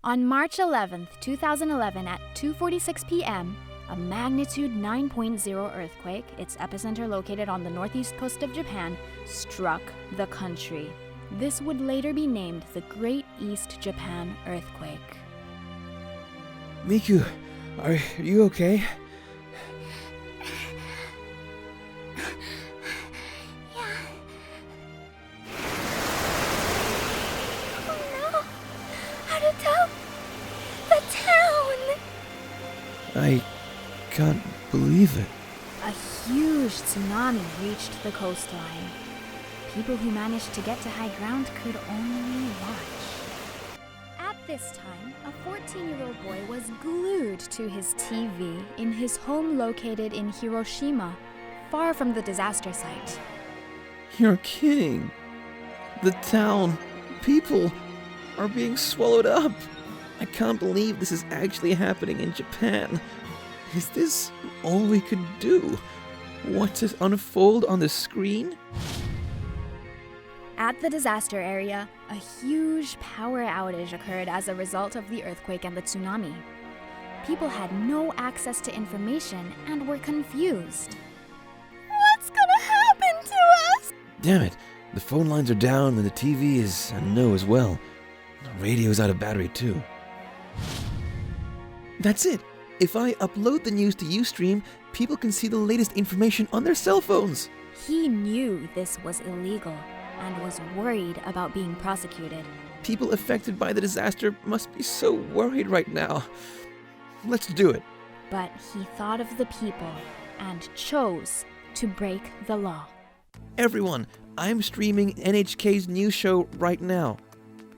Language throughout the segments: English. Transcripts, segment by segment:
On March 11, 2011 at 2:46 p.m., a magnitude 9.0 earthquake, its epicenter located on the northeast coast of Japan, struck the country. This would later be named the Great East Japan Earthquake. Miku, are you okay? I can't believe it. A huge tsunami reached the coastline. People who managed to get to high ground could only watch. At this time, a 14-year-old boy was glued to his TV in his home located in Hiroshima, far from the disaster site. You're kidding. The town, people, are being swallowed up. I can't believe this is actually happening in Japan. Is this all we could do? Watch it unfold on the screen? At the disaster area, a huge power outage occurred as a result of the earthquake and the tsunami. People had no access to information and were confused. What's gonna happen to us? Damn it, the phone lines are down and the TV is a no as well. The radio's out of battery too. That's it. If I upload the news to Ustream, people can see the latest information on their cell phones. He knew this was illegal and was worried about being prosecuted. People affected by the disaster must be so worried right now. Let's do it. But he thought of the people and chose to break the law. Everyone, I'm streaming NHK's news show right now.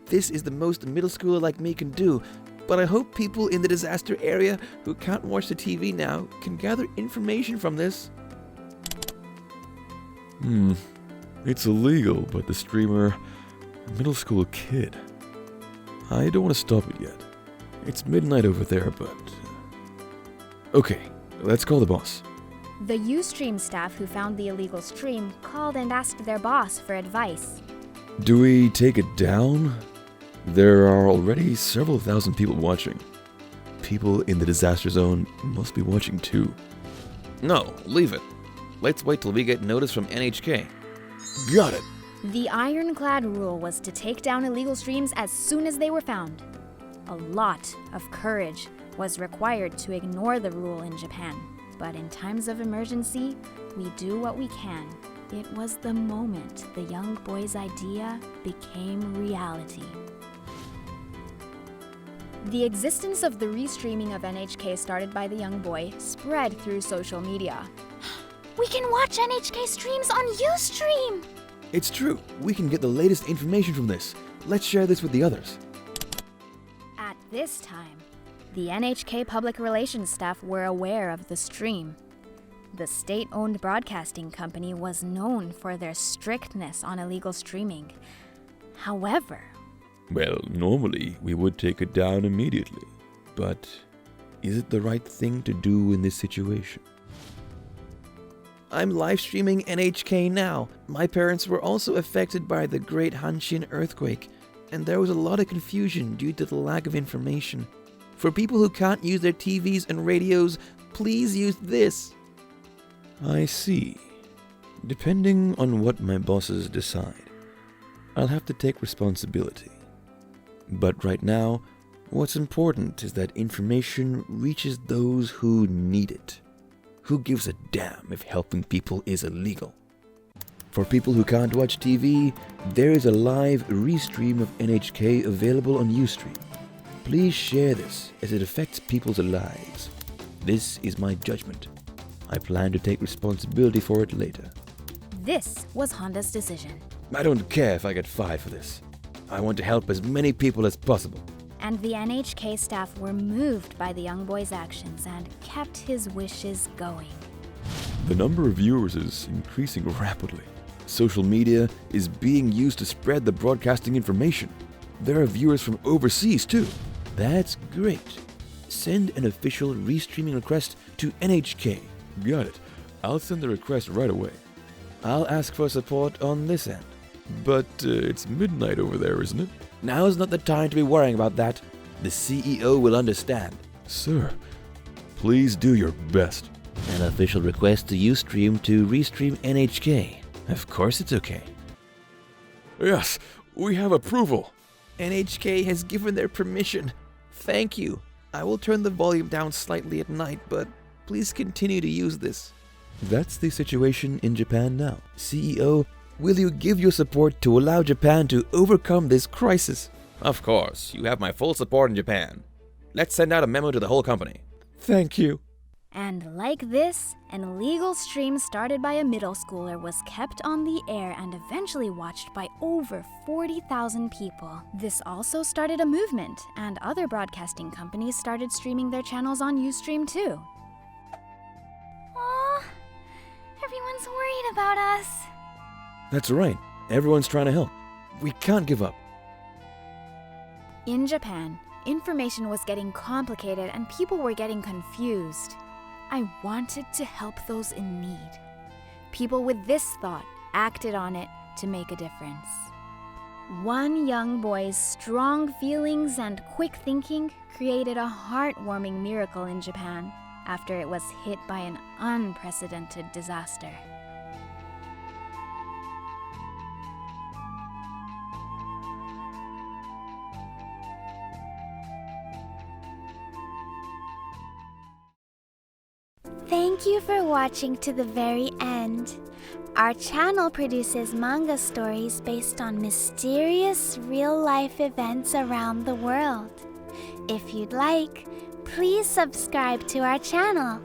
This is the most a middle schooler like me can do, but I hope people in the disaster area who can't watch the TV now can gather information from this. It's illegal, but the streamer, a middle school kid. I don't want to stop it yet. It's midnight over there, but... Okay, let's call the boss. The Ustream staff who found the illegal stream called and asked their boss for advice. Do we take it down? There are already several thousand people watching. People in the disaster zone must be watching too. No, leave it. Let's wait till we get notice from NHK. Got it! The ironclad rule was to take down illegal streams as soon as they were found. A lot of courage was required to ignore the rule in Japan. But in times of emergency, we do what we can. It was the moment the young boy's idea became reality. The existence of the restreaming of NHK started by the young boy spread through social media. We can watch NHK streams on Ustream! It's true. We can get the latest information from this. Let's share this with the others. At this time, the NHK public relations staff were aware of the stream. The state-owned broadcasting company was known for their strictness on illegal streaming. However, Well, normally we would take it down immediately. But is it the right thing to do in this situation? I'm live streaming NHK now. My parents were also affected by the Great Hanshin earthquake, and there was a lot of confusion due to the lack of information. For people who can't use their TVs and radios, please use this. I see. Depending on what my bosses decide, I'll have to take responsibility. But right now, what's important is that information reaches those who need it. Who gives a damn if helping people is illegal? For people who can't watch TV, there is a live restream of NHK available on Ustream. Please share this as it affects people's lives. This is my judgment. I plan to take responsibility for it later. this was Honda's decision. I don't care if I get fired for this. I want to help as many people as possible. And the NHK staff were moved by the young boy's actions and kept his wishes going. The number of viewers is increasing rapidly. Social media is being used to spread the broadcasting information. There are viewers from overseas too. That's great. Send an official restreaming request to NHK. Got it. I'll send the request right away. I'll ask for support on this end. But it's midnight over there, isn't it? Now's not the time to be worrying about that. The CEO will understand. Sir, please do your best. An official request to Ustream to restream NHK. Of course it's okay. Yes, we have approval. NHK has given their permission. Thank you. I will turn the volume down slightly at night, but please continue to use this. That's the situation in Japan now. CEO, will you give your support to allow Japan to overcome this crisis? Of course, you have my full support in Japan. Let's send out a memo to the whole company. Thank you. And like this, an illegal stream started by a middle schooler was kept on the air and eventually watched by over 40,000 people. This also started a movement, and other broadcasting companies started streaming their channels on Ustream too. Aw, everyone's worried about us. That's right. Everyone's trying to help. We can't give up. In Japan, information was getting complicated and people were getting confused. I wanted to help those in need. People with this thought acted on it to make a difference. One young boy's strong feelings and quick thinking created a heartwarming miracle in Japan after it was hit by an unprecedented disaster. Thank you for watching to the very end. Our channel produces manga stories based on mysterious real-life events around the world. If you'd like, please subscribe to our channel.